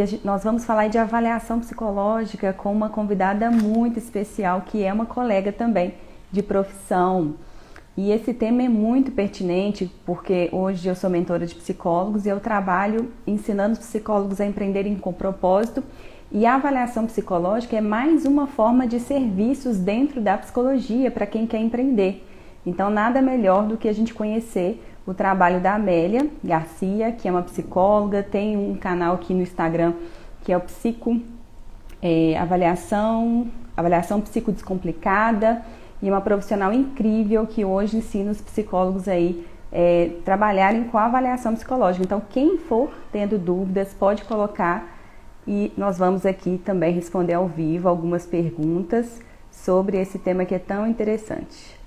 que nós vamos falar de avaliação psicológica com uma convidada muito especial, que é uma colega também de profissão. E esse tema é muito pertinente, porque hoje eu sou mentora de psicólogos e eu trabalho ensinando os psicólogos a empreenderem com propósito. E a avaliação psicológica é mais uma forma de serviços dentro da psicologia para quem quer empreender. Então, nada melhor do que a gente conhecer o trabalho da Amélia Garcia, que é uma psicóloga, tem um canal aqui no Instagram que é o Avaliação Psicodescomplicada, e uma profissional incrível que hoje ensina os psicólogos aí trabalharem com a avaliação psicológica. Então, quem for tendo dúvidas, pode colocar e nós vamos aqui também responder ao vivo algumas perguntas sobre esse tema que é tão interessante.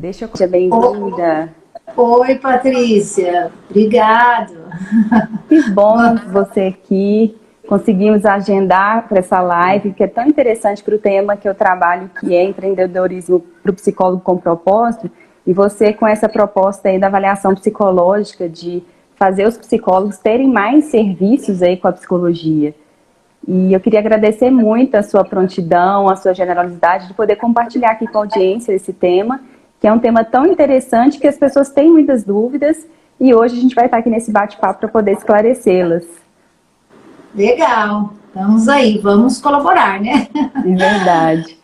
Seja bem-vinda. Oi, Patrícia. Obrigado. Que bom você aqui. Conseguimos agendar para essa live, que é tão interessante para o tema que eu trabalho, que é empreendedorismo para o psicólogo com propósito. E você com essa proposta aí da avaliação psicológica, de fazer os psicólogos terem mais serviços aí com a psicologia. E eu queria agradecer muito a sua prontidão, a sua generosidade de poder compartilhar aqui com a audiência esse tema, que é um tema tão interessante que as pessoas têm muitas dúvidas e hoje a gente vai estar aqui nesse bate-papo para poder esclarecê-las. Legal, estamos aí, vamos colaborar, né? É verdade.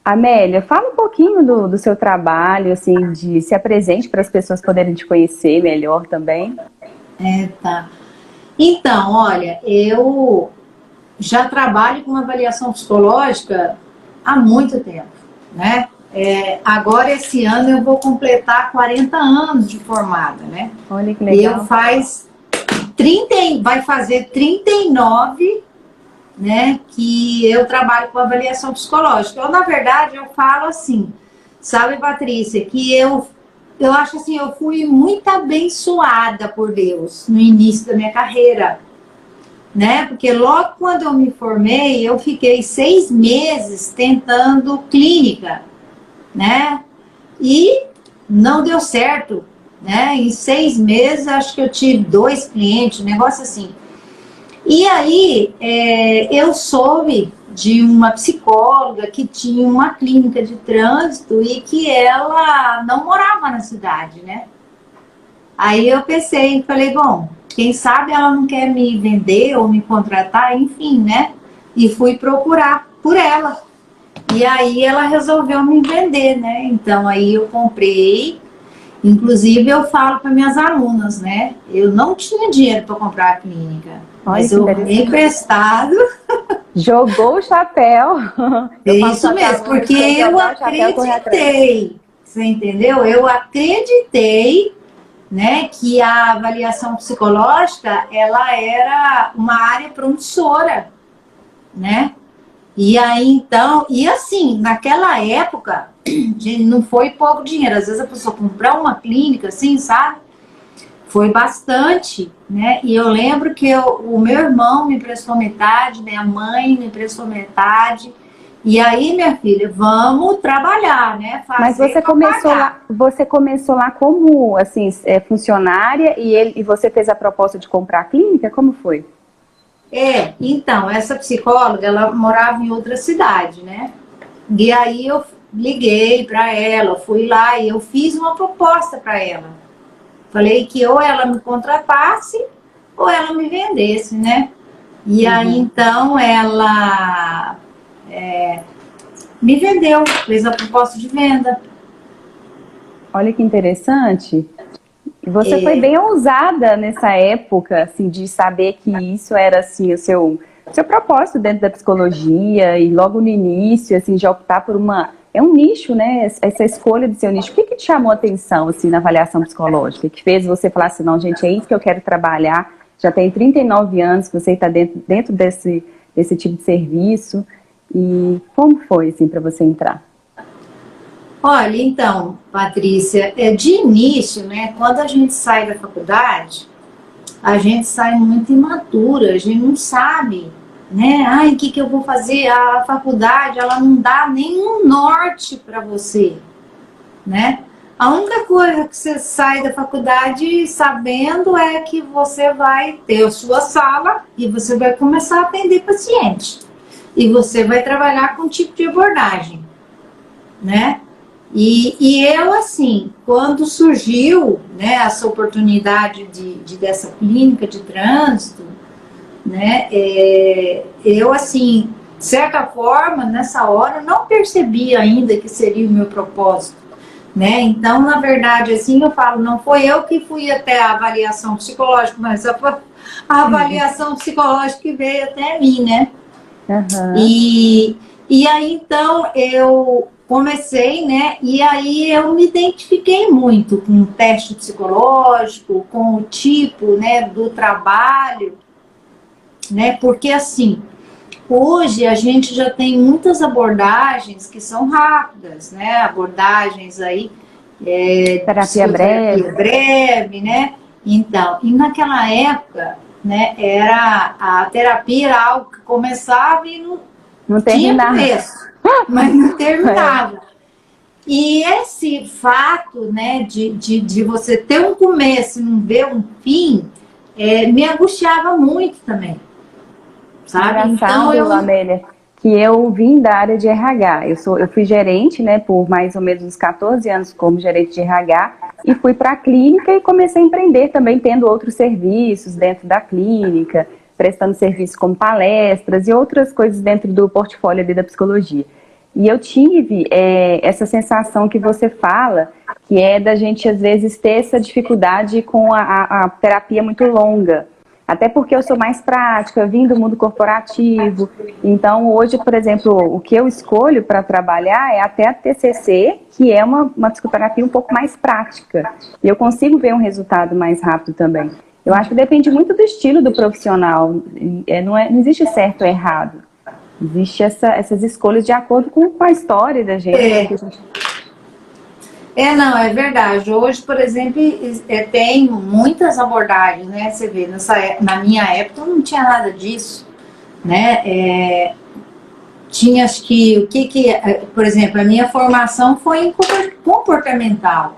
Amélia, fala um pouquinho do seu trabalho, assim, se apresente para as pessoas poderem te conhecer melhor também. Tá. Então, olha, eu já trabalho com avaliação psicológica há muito tempo, né? Agora, esse ano, eu vou completar 40 anos de formada, né? Olha que legal. Vai fazer 39, né, que eu trabalho com avaliação psicológica. Eu, na verdade, eu falo assim, sabe, Patrícia, que eu acho assim, eu fui muito abençoada por Deus no início da minha carreira, né? Porque logo quando eu me formei, eu fiquei 6 meses tentando clínica, né? E não deu certo, né? Em 6 meses, acho que eu tive 2 clientes, um negócio assim. E aí, eu soube de uma psicóloga que tinha uma clínica de trânsito e que ela não morava na cidade, né? Aí eu pensei, falei, bom, quem sabe ela não quer me vender ou me contratar, enfim, né? E fui procurar por ela. E aí ela resolveu me vender, né? Então aí eu comprei. Inclusive eu falo para minhas alunas, né? Eu não tinha dinheiro para comprar a clínica, mas eu arrumei emprestado. Jogou o chapéu. Isso mesmo, porque eu acreditei. Você entendeu? Eu acreditei, né, que a avaliação psicológica, ela era uma área promissora, né? E aí, então, e assim, naquela época, não foi pouco dinheiro. Às vezes a pessoa comprar uma clínica, assim, sabe? Foi bastante, né? E eu lembro que o meu irmão me emprestou metade, minha mãe me emprestou metade. E aí, minha filha, vamos trabalhar, né? Mas você começou lá como, assim, funcionária e você fez a proposta de comprar a clínica? Como foi? Então, essa psicóloga, ela morava em outra cidade, né? E aí eu liguei para ela, fui lá e eu fiz uma proposta para ela. Falei que ou ela me contratasse ou ela me vendesse, né? E aí, então, ela me vendeu, fez a proposta de venda. Olha que interessante. Você foi bem ousada nessa época, assim, de saber que isso era, assim, o seu propósito dentro da psicologia e logo no início, assim, de optar por é um nicho, né? Essa escolha de seu nicho. O que te chamou a atenção, assim, na avaliação psicológica? Que fez você falar assim, não, gente, é isso que eu quero trabalhar. Já tem 39 anos que você está dentro desse tipo de serviço. E como foi, assim, para você entrar? Olha, então, Patrícia, de início, né, quando a gente sai da faculdade, a gente sai muito imatura, a gente não sabe, né? Ai, o que eu vou fazer? A faculdade, ela não dá nenhum norte para você, né? A única coisa que você sai da faculdade sabendo é que você vai ter a sua sala e você vai começar a atender paciente. E você vai trabalhar com um tipo de abordagem, né? E eu, assim, quando surgiu, né, essa oportunidade dessa clínica de trânsito, né, eu, assim, de certa forma, nessa hora, não percebi ainda que seria o meu propósito, né? Então, na verdade, assim, eu falo, não foi eu que fui até a avaliação psicológica, mas a avaliação psicológica que veio até mim, né? Uhum. E aí, então, eu comecei, né? E aí eu me identifiquei muito com o teste psicológico, com o tipo, né, do trabalho, né? Porque, assim, hoje a gente já tem muitas abordagens que são rápidas, né? Abordagens aí de Terapia psicoterapia breve. breve, né? Então, e naquela época, né, a terapia era algo que começava e não Não tinha terminar. começo, mas não É. terminava. E esse fato, né, de você ter um começo e não ver um fim, me angustiava muito também, sabe? Então Engraçado, eu... Amélia, que eu vim da área de RH. Eu fui gerente, né, por mais ou menos uns 14 anos como gerente de RH, e fui para a clínica e comecei a empreender também, tendo outros serviços dentro da clínica, prestando serviços como palestras e outras coisas dentro do portfólio ali da psicologia. E eu tive essa sensação que você fala, que é da gente às vezes ter essa dificuldade com a terapia muito longa. Até porque eu sou mais prática, vim do mundo corporativo. Então, hoje, por exemplo, o que eu escolho para trabalhar é até a TCC, que é uma psicoterapia um pouco mais prática. E eu consigo ver um resultado mais rápido também. Eu acho que depende muito do estilo do profissional. Não existe certo ou errado. Existe essas escolhas de acordo com a história da gente, com o que a gente... Não, é verdade. Hoje, por exemplo, tem muitas abordagens, né? Você vê, na minha época não tinha nada disso, né? Tinha, acho que, por exemplo, a minha formação foi em comportamental,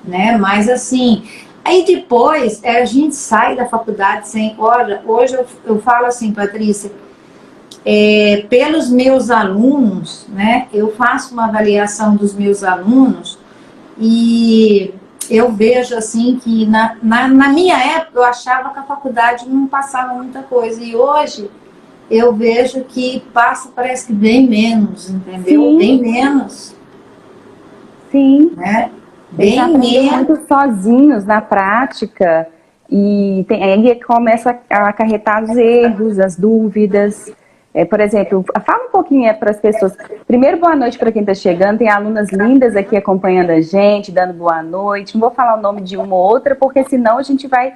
né? Mas assim, aí depois a gente sai da faculdade sem... Olha, hoje eu falo assim, Patrícia, pelos meus alunos, né? Eu faço uma avaliação dos meus alunos e eu vejo assim que na minha época eu achava que a faculdade não passava muita coisa. E hoje eu vejo que passa, parece que bem menos, entendeu? Sim, Bem menos, sim. né? Eles Bem aprendem menos. muito sozinhos na prática e aí começa a acarretar os erros, as dúvidas. Por exemplo, fala um pouquinho para as pessoas. Primeiro, boa noite para quem está chegando. Tem alunas lindas aqui acompanhando a gente, dando boa noite. Não vou falar o nome de uma ou outra, porque senão a gente vai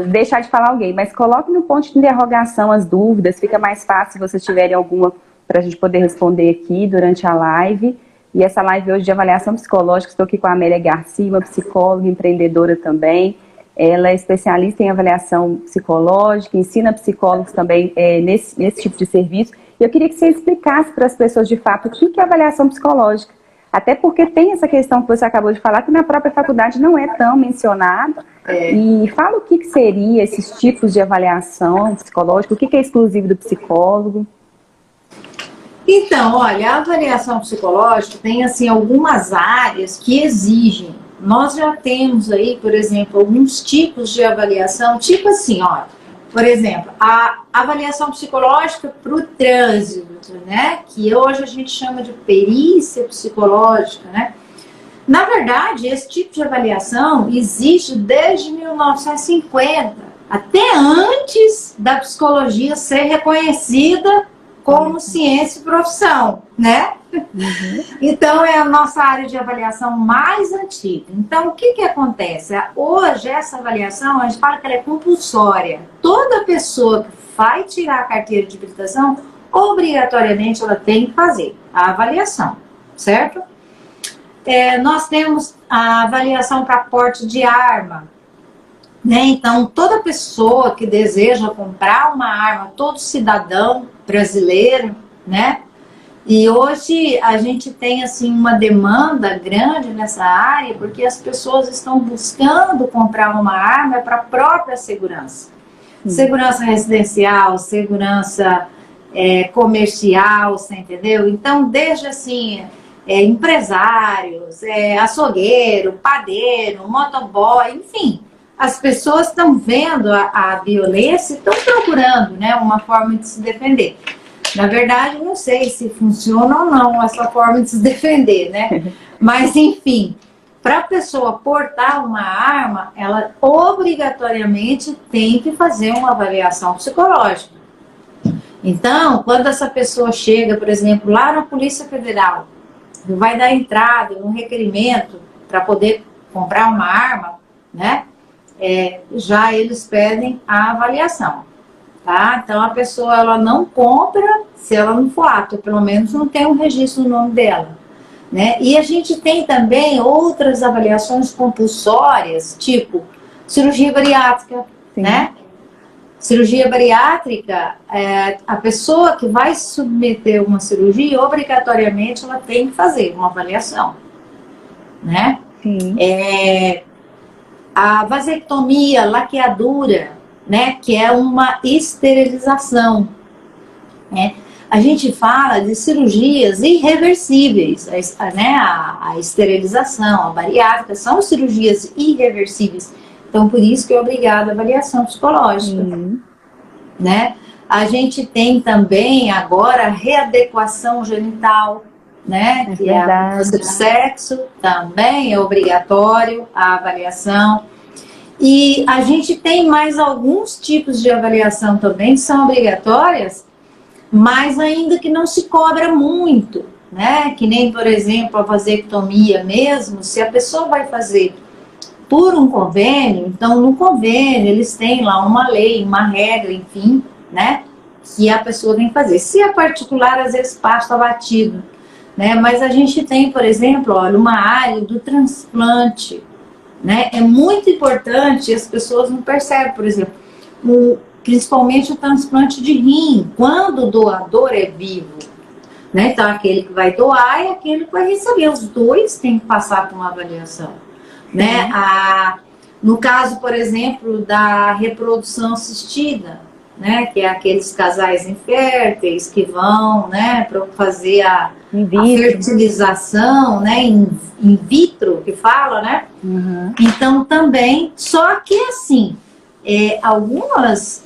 deixar de falar alguém. Mas coloque no ponto de interrogação as dúvidas. Fica mais fácil se vocês tiverem alguma para a gente poder responder aqui durante a live. E essa live hoje de avaliação psicológica, estou aqui com a Amélia Garcia, uma psicóloga, empreendedora também. Ela é especialista em avaliação psicológica, ensina psicólogos também nesse tipo de serviço. E eu queria que você explicasse para as pessoas de fato o que é avaliação psicológica. Até porque tem essa questão que você acabou de falar, que na própria faculdade não é tão mencionado. E fala o que seria esses tipos de avaliação psicológica, o que é exclusivo do psicólogo. Então, olha, a avaliação psicológica tem, assim, algumas áreas que exigem. Nós já temos aí, por exemplo, alguns tipos de avaliação, tipo assim, olha, por exemplo, a avaliação psicológica para o trânsito, né, que hoje a gente chama de perícia psicológica, né. Na verdade, esse tipo de avaliação existe desde 1950, até antes da psicologia ser reconhecida como ciência e profissão, né? Uhum. Então, é a nossa área de avaliação mais antiga. Então, o que acontece? Hoje, essa avaliação, a gente fala que ela é compulsória. Toda pessoa que vai tirar a carteira de habilitação, obrigatoriamente, ela tem que fazer a avaliação, certo? Nós temos a avaliação para porte de arma, né? Então, toda pessoa que deseja comprar uma arma, todo cidadão brasileiro, né, E hoje a gente tem assim uma demanda grande nessa área, porque as pessoas estão buscando comprar uma arma para a própria segurança. Segurança residencial, segurança comercial, você entendeu? Então, desde assim, empresários, açougueiro, padeiro, motoboy, enfim, as pessoas estão vendo a violência e estão procurando, né, uma forma de se defender. Na verdade, não sei se funciona ou não essa forma de se defender, né? Mas, enfim, para a pessoa portar uma arma, ela obrigatoriamente tem que fazer uma avaliação psicológica. Então, quando essa pessoa chega, por exemplo, lá na Polícia Federal, vai dar entrada, um requerimento para poder comprar uma arma, né? Já eles pedem a avaliação. Tá? Então a pessoa ela não compra se ela não for apta, pelo menos não tem um registro no nome dela, né? E a gente tem também outras avaliações compulsórias, tipo cirurgia bariátrica, sim, né? Cirurgia bariátrica, a pessoa que vai se submeter a uma cirurgia, obrigatoriamente ela tem que fazer uma avaliação, né? Sim. A vasectomia, laqueadura, né, que é uma esterilização, né? A gente fala de cirurgias irreversíveis, né? A esterilização, a bariátrica, são cirurgias irreversíveis. Então, por isso que é obrigada a avaliação psicológica, né? A gente tem também agora a readequação genital, né? Que é a mudança de sexo, também é obrigatório a avaliação. E a gente tem mais alguns tipos de avaliação também que são obrigatórias, mas ainda que não se cobra muito, né? Que nem, por exemplo, a vasectomia mesmo, se a pessoa vai fazer por um convênio, então no convênio eles têm lá uma lei, uma regra, enfim, né? Que a pessoa tem que fazer. Se é particular, às vezes passa batido, né? Mas a gente tem, por exemplo, olha, uma área do transplante, né? É muito importante, as pessoas não percebem, por exemplo, principalmente o transplante de rim, quando o doador é vivo, né? Então, aquele que vai doar e aquele que vai receber, os dois têm que passar por uma avaliação, né? No caso, por exemplo, da reprodução assistida, né? Que é aqueles casais inférteis que vão, né, para fazer a fertilização, né, in vitro, que fala, né? Então, também, só que assim, algumas,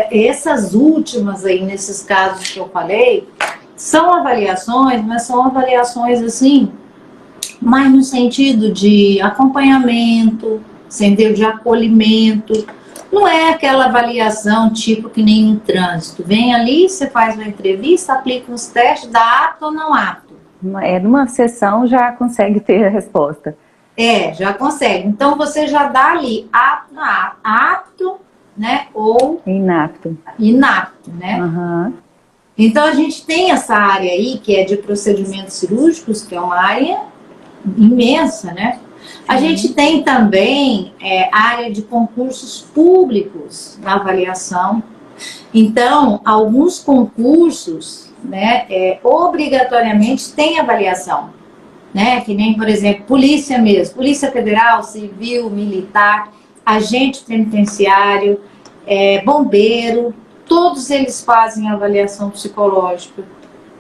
essas últimas aí, nesses casos que eu falei, são avaliações, mas são avaliações assim, mais no sentido de acompanhamento, entendeu? De acolhimento. Não é aquela avaliação tipo que nem no trânsito. Vem ali, você faz uma entrevista, aplica uns testes, dá apto ou não apto. Numa sessão já consegue ter a resposta. Já consegue. Então você já dá ali apto, né? Ou inapto. Inapto, né? Então a gente tem essa área aí que é de procedimentos cirúrgicos, que é uma área imensa, né? A gente tem também área de concursos públicos na avaliação. Então, alguns concursos, né, obrigatoriamente tem avaliação, né? Que nem, por exemplo, polícia mesmo, Polícia Federal, Civil, Militar, agente penitenciário, bombeiro, todos eles fazem avaliação psicológica.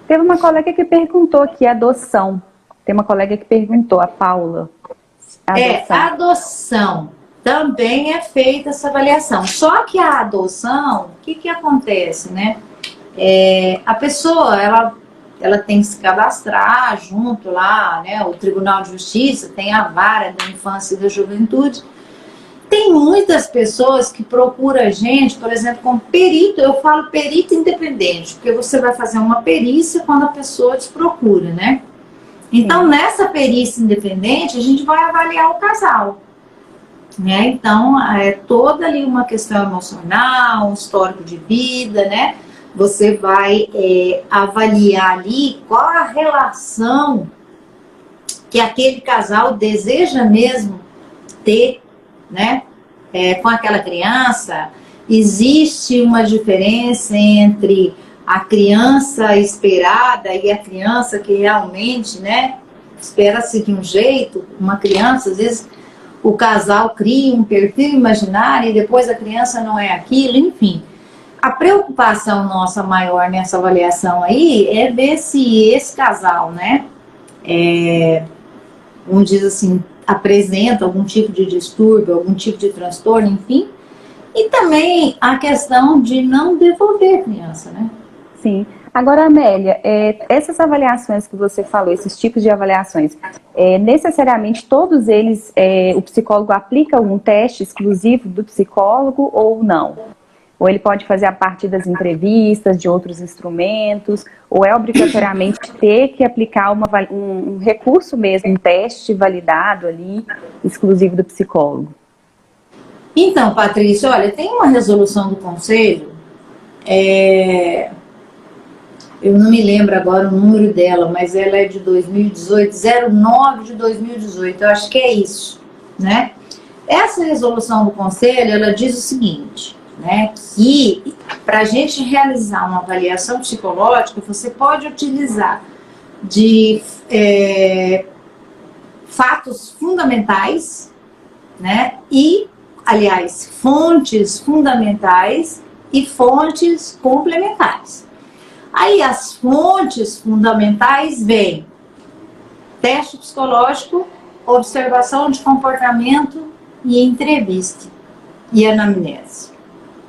Teve uma colega que perguntou aqui, adoção. Tem uma colega que perguntou, a Paula. Adoção. Também é feita essa avaliação. Só que a adoção, o que acontece, né? A pessoa, ela tem que se cadastrar junto lá, né? O Tribunal de Justiça tem a vara da infância e da juventude. Tem muitas pessoas que procuram a gente, por exemplo, como perito. Eu falo perito independente, porque você vai fazer uma perícia quando a pessoa te procura, né? Então, nessa perícia independente, a gente vai avaliar o casal, né? Então, é toda ali uma questão emocional, um histórico de vida, né? Você vai avaliar ali qual a relação que aquele casal deseja mesmo ter, né? Com aquela criança. Existe uma diferença entre a criança esperada e a criança que realmente, né, espera-se de um jeito, uma criança, às vezes o casal cria um perfil imaginário e depois a criança não é aquilo, enfim. A preocupação nossa maior nessa avaliação aí é ver se esse casal, né, vamos dizer assim, apresenta algum tipo de distúrbio, algum tipo de transtorno, enfim. E também a questão de não devolver a criança, né? Sim. Agora, Amélia, essas avaliações que você falou, esses tipos de avaliações, necessariamente todos eles, o psicólogo aplica algum teste exclusivo do psicólogo ou não? Ou ele pode fazer a partir das entrevistas, de outros instrumentos, ou é obrigatoriamente ter que aplicar um recurso mesmo, um teste validado ali, exclusivo do psicólogo? Então, Patrícia, olha, tem uma resolução do Conselho, eu não me lembro agora o número dela, mas ela é de 2018, 09 de 2018, eu acho que é isso, né? Essa resolução do Conselho, ela diz o seguinte, né, que para a gente realizar uma avaliação psicológica, você pode utilizar de fatos fundamentais, né, e, aliás, fontes fundamentais e fontes complementares. Aí as fontes fundamentais vêm teste psicológico, observação de comportamento e entrevista e anamnese.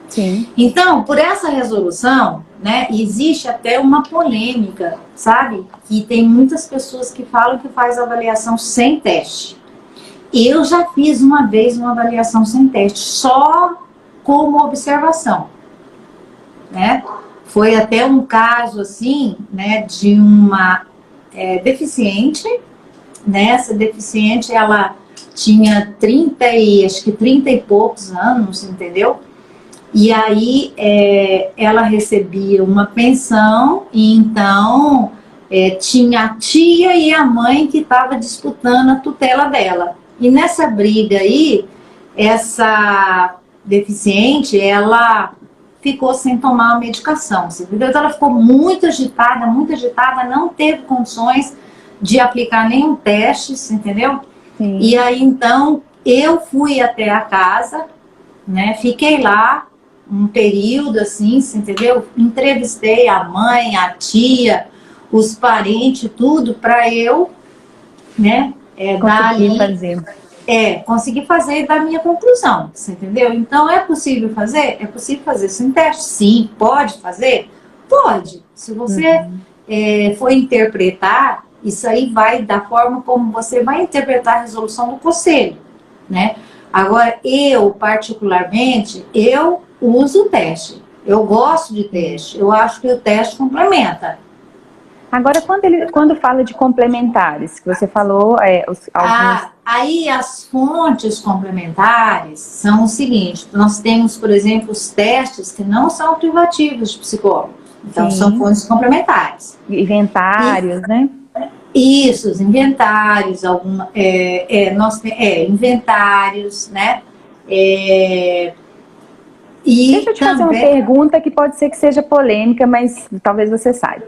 Sim. Então, por essa resolução, né, existe até uma polêmica, sabe? Que tem muitas pessoas que falam que faz avaliação sem teste. Eu já fiz uma vez uma avaliação sem teste, só como observação, né? Foi até um caso, assim, né, de uma deficiente, né? Essa deficiente, ela tinha 30 e poucos anos, entendeu? E aí ela recebia uma pensão e então tinha a tia e a mãe que estavam disputando a tutela dela. E nessa briga aí, essa deficiente, ela ficou sem tomar a medicação, entendeu? Então ela ficou muito agitada, não teve condições de aplicar nenhum teste, entendeu? Sim. E aí então eu fui até a casa, né? Fiquei lá um período assim, entendeu? Entrevistei a mãe, a tia, os parentes, tudo para eu, né? Conseguir fazer da minha conclusão, você entendeu? Então, é possível fazer? É possível fazer sem teste? Sim. Pode fazer? Pode. Se você for interpretar, isso aí vai da forma como você vai interpretar a resolução do conselho, né? Agora, eu, particularmente, eu uso o teste. Eu gosto de teste. Eu acho que o teste complementa. Agora, quando fala de complementares, que você falou, alguns... Aí as fontes complementares são o seguinte: nós temos, por exemplo, os testes que não são privativos de psicólogos. Então, Sim. são fontes complementares. Inventários, né? Isso, os inventários, inventários, né? Deixa eu te fazer uma pergunta que pode ser que seja polêmica, mas talvez você saiba.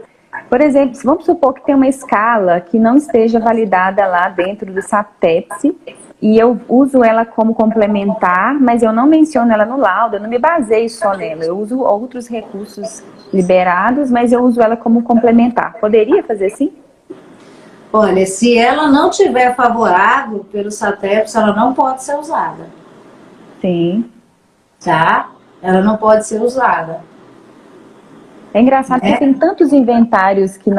Por exemplo, vamos supor que tem uma escala que não esteja validada lá dentro do SAPTEPS e eu uso ela como complementar, mas eu não menciono ela no laudo, eu não me baseio só nela, eu uso outros recursos liberados, mas eu uso ela como complementar. Poderia fazer assim? Olha, se ela não tiver favorável pelo SAPTEPS, ela não pode ser usada. Sim. Tá? Ela não pode ser usada. É engraçado que tem tantos inventários que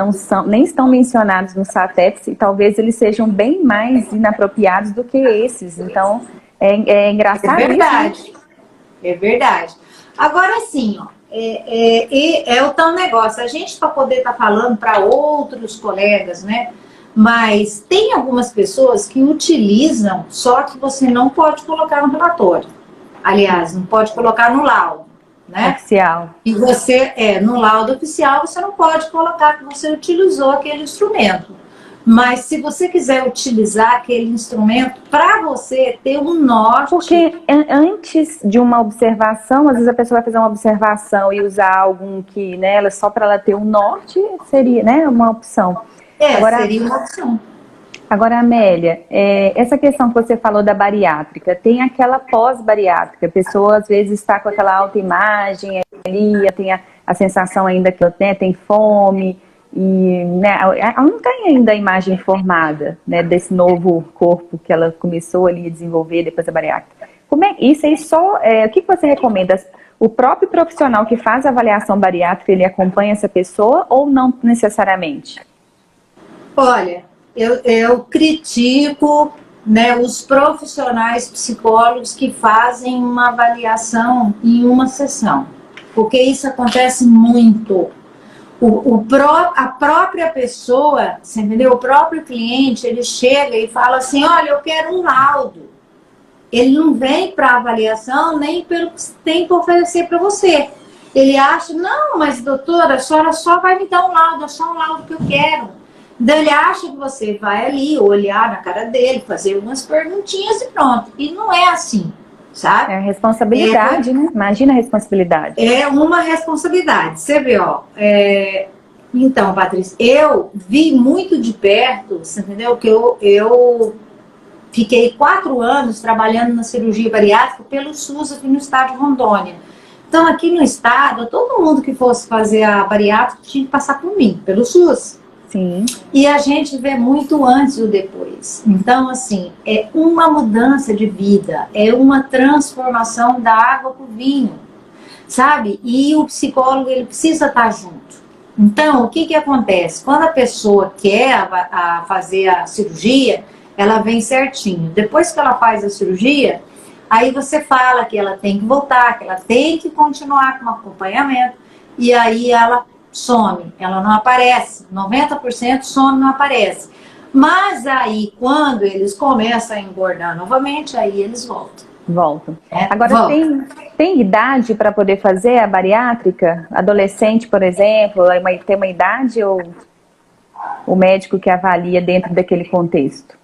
nem estão mencionados no SAPTEPS e talvez eles sejam bem mais inapropriados do que esses. Então, é engraçado. É verdade. Isso, né? É verdade. Agora sim, ó, é o tal negócio. A gente, para poder estar falando para outros colegas, né? Mas tem algumas pessoas que utilizam, só que você não pode colocar no relatório. Aliás, não pode colocar no laudo, né? Oficial. E você, no laudo oficial, você não pode colocar que você utilizou aquele instrumento. Mas se você quiser utilizar aquele instrumento para você ter um norte... Porque antes de uma observação, às vezes a pessoa vai fazer uma observação e usar algum que, né, só para ela ter um norte, seria, né, uma opção. Agora, seria uma opção. Agora, Amélia, essa questão que você falou da bariátrica, tem aquela pós-bariátrica, a pessoa às vezes está com aquela autoimagem ali, tem a sensação ainda que, né, tem fome, e, né, ela não tem ainda a imagem formada, né, desse novo corpo que ela começou ali a desenvolver depois da bariátrica. Como é isso aí o que você recomenda? O próprio profissional que faz a avaliação bariátrica, ele acompanha essa pessoa ou não necessariamente? Olha, eu critico, né, os profissionais psicólogos que fazem uma avaliação em uma sessão, porque isso acontece muito. A própria pessoa, você entendeu? O próprio cliente, ele chega e fala assim, olha, eu quero um laudo. Ele não vem para avaliação nem pelo que tem para oferecer para você. Ele acha, não, mas doutora, a senhora só vai me dar um laudo, é só um laudo que eu quero. Então ele acha que você vai ali olhar na cara dele, fazer umas perguntinhas e pronto. E não é assim, sabe? É a responsabilidade, né? Imagina a responsabilidade. É uma responsabilidade. Você vê, ó. Então, Patrícia, eu vi muito de perto, você entendeu? Que eu fiquei 4 anos trabalhando na cirurgia bariátrica pelo SUS aqui no estado de Rondônia. Então, aqui no estado, todo mundo que fosse fazer a bariátrica tinha que passar por mim, pelo SUS. Sim. E a gente vê muito antes e o depois. Então, assim, é uma mudança de vida, é uma transformação da água para o vinho, sabe? E o psicólogo, ele precisa estar junto. Então, o que acontece? Quando a pessoa quer fazer a cirurgia, ela vem certinho. Depois que ela faz a cirurgia, aí você fala que ela tem que voltar, que ela tem que continuar com o acompanhamento, e aí ela some, ela não aparece, 90% some, não aparece. Mas aí, quando eles começam a engordar novamente, aí eles voltam. Agora, tem idade para poder fazer a bariátrica? Adolescente, por exemplo, tem uma idade ou o médico que avalia dentro daquele contexto?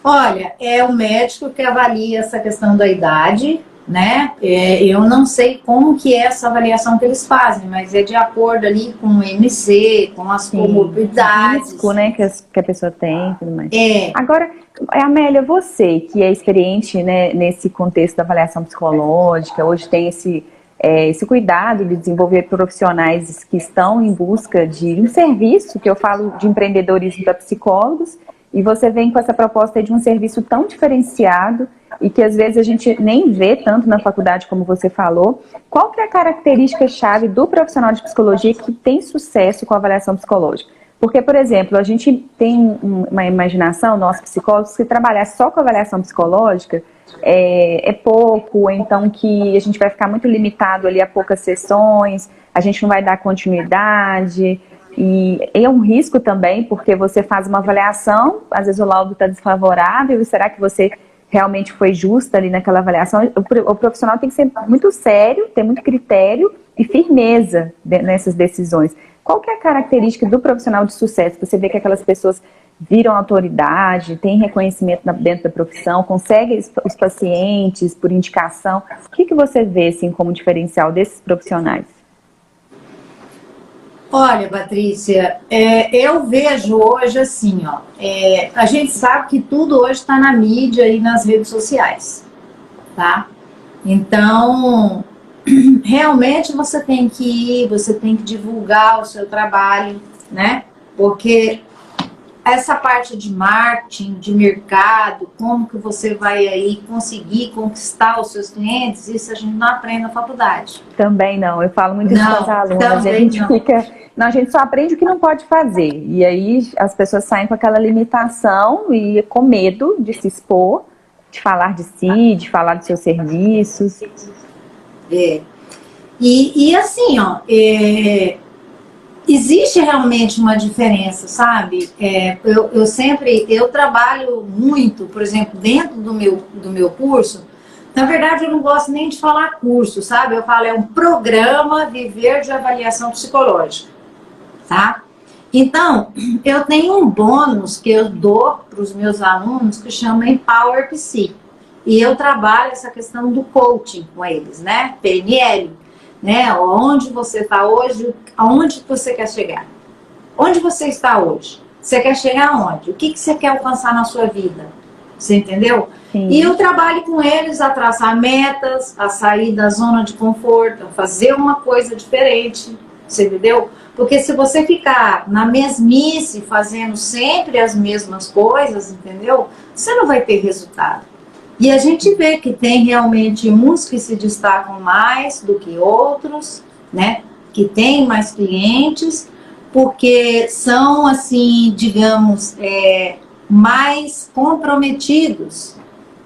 Olha, é o médico que avalia essa questão da idade, né? Eu não sei como que é essa avaliação que eles fazem, mas é de acordo ali com o MC, com as comorbidades. Risco, né, que a pessoa tem e tudo mais. É. Agora, Amélia, você que é experiente, né, nesse contexto da avaliação psicológica, hoje tem esse cuidado de desenvolver profissionais que estão em busca de um serviço, que eu falo de empreendedorismo para psicólogos, e você vem com essa proposta de um serviço tão diferenciado e que às vezes a gente nem vê tanto na faculdade como você falou. Qual que é a característica-chave do profissional de psicologia que tem sucesso com a avaliação psicológica? Porque, por exemplo, a gente tem uma imaginação, nós psicólogos, que trabalhar só com avaliação psicológica é pouco, ou então que a gente vai ficar muito limitado ali a poucas sessões, a gente não vai dar continuidade. E é um risco também, porque você faz uma avaliação, às vezes o laudo está desfavorável, e será que você realmente foi justa ali naquela avaliação? O profissional tem que ser muito sério, ter muito critério e firmeza nessas decisões. Qual que é a característica do profissional de sucesso? Você vê que aquelas pessoas viram autoridade, têm reconhecimento dentro da profissão, conseguem os pacientes por indicação. O que você vê assim, como diferencial desses profissionais? Olha, Patrícia, eu vejo hoje assim, ó, a gente sabe que tudo hoje está na mídia e nas redes sociais, tá? Então, realmente você tem que ir, você tem que divulgar o seu trabalho, né? Porque essa parte de marketing, de mercado, como que você vai aí conseguir conquistar os seus clientes, isso a gente não aprende na faculdade. Também não, eu falo muito isso com as alunas, a gente só aprende o que não pode fazer, e aí as pessoas saem com aquela limitação e com medo de se expor, de falar de si, de falar dos seus serviços. E assim, ó, existe realmente uma diferença, sabe? Eu trabalho muito, por exemplo, dentro do meu curso. Na verdade, eu não gosto nem de falar curso, sabe? Eu falo, é um programa Viver de Avaliação Psicológica, tá? Então, eu tenho um bônus que eu dou para os meus alunos que chama Empower Psi. E eu trabalho essa questão do coaching com eles, né? PNL, né? Onde você está hoje, aonde você quer chegar? Onde você está hoje? Você quer chegar aonde? O que você quer alcançar na sua vida? Você entendeu? Sim. E eu trabalho com eles a traçar metas, a sair da zona de conforto, a fazer uma coisa diferente. Você entendeu? Porque se você ficar na mesmice, fazendo sempre as mesmas coisas, entendeu? Você não vai ter resultado. E a gente vê que tem realmente uns que se destacam mais do que outros, né? Que tem mais clientes, porque são, assim, digamos, mais comprometidos,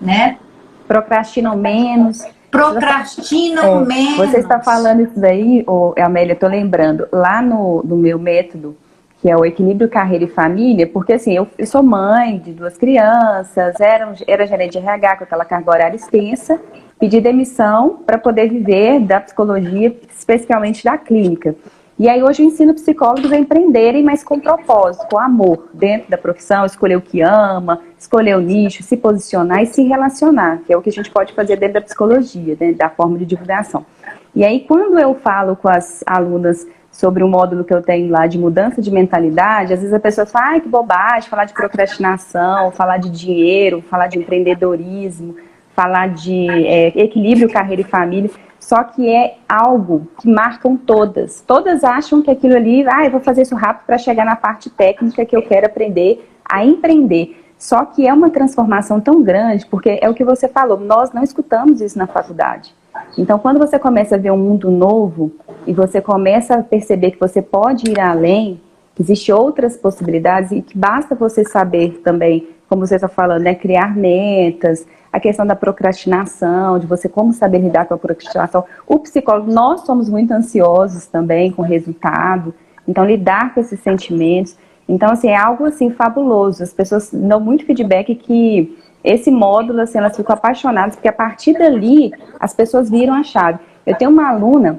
né? Procrastinam menos. Procrastinam menos. Você está falando isso daí, Amélia, eu tô lembrando, lá no meu método, que é o equilíbrio carreira e família, porque assim, eu sou mãe de 2 crianças, era gerente de RH com aquela carga horária extensa, pedi demissão para poder viver da psicologia, especialmente da clínica. E aí hoje eu ensino psicólogos a empreenderem, mas com propósito, com amor, dentro da profissão, escolher o que ama, escolher o nicho, se posicionar e se relacionar, que é o que a gente pode fazer dentro da psicologia, dentro da forma de divulgação. E aí quando eu falo com as alunas sobre o módulo que eu tenho lá de mudança de mentalidade, às vezes a pessoa fala, ai, que bobagem, falar de procrastinação, falar de dinheiro, falar de empreendedorismo, falar de equilíbrio carreira e família. Só que é algo que marcam todas. Todas acham que aquilo ali, eu vou fazer isso rápido para chegar na parte técnica que eu quero aprender a empreender. Só que é uma transformação tão grande, porque é o que você falou, nós não escutamos isso na faculdade. Então, quando você começa a ver um mundo novo e você começa a perceber que você pode ir além, que existem outras possibilidades e que basta você saber também, como você está falando, né, criar metas, a questão da procrastinação, de você como saber lidar com a procrastinação. O psicólogo, nós somos muito ansiosos também com o resultado, então lidar com esses sentimentos. Então, assim, é algo assim fabuloso. As pessoas dão muito feedback que esse módulo, assim, elas ficam apaixonadas, porque a partir dali as pessoas viram a chave. Eu tenho uma aluna,